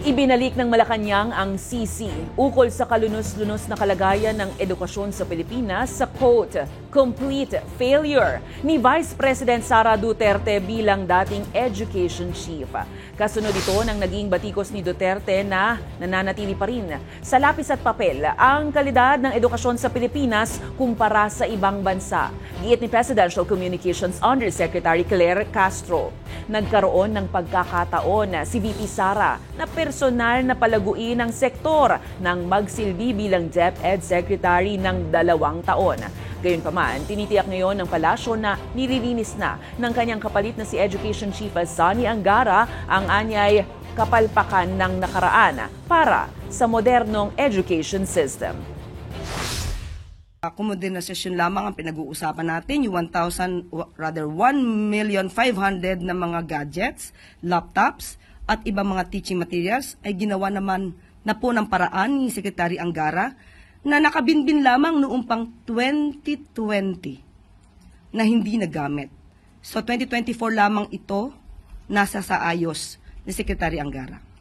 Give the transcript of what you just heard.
Ibinalik ng Malacanang ang sisi ukol sa kalunos-lunos na kalagayan ng edukasyon sa Pilipinas sa quote, complete failure ni Vice President Sara Duterte bilang dating education chief. Kasunod ito ng naging batikos ni Duterte na nananatili pa rin sa lapis at papel ang kalidad ng edukasyon sa Pilipinas kumpara sa ibang bansa. Giit ni Presidential Communications Undersecretary Claire Castro. Nagkaroon ng pagkakataon si VP Sara na personal na palaguin ang sektor nang magsilbi bilang DepEd Secretary ng 2 taon. Gayunpaman, tinitiyak ngayon ng palasyo na nililinis na ng kanyang kapalit na si Education Chief Sani Angara ang anyay kapalpakan ng nakaraan para sa modernong education system. Modernisasyon lamang ang pinag-uusapan natin, yung 1,500,000 na mga gadgets, laptops, at ibang mga teaching materials ay ginawa naman na po ng paraan ni Secretary Angara na nakabinbin lamang noong pang 2020 na hindi nagamit. So 2024 lamang ito nasa sa ayos ni Secretary Angara.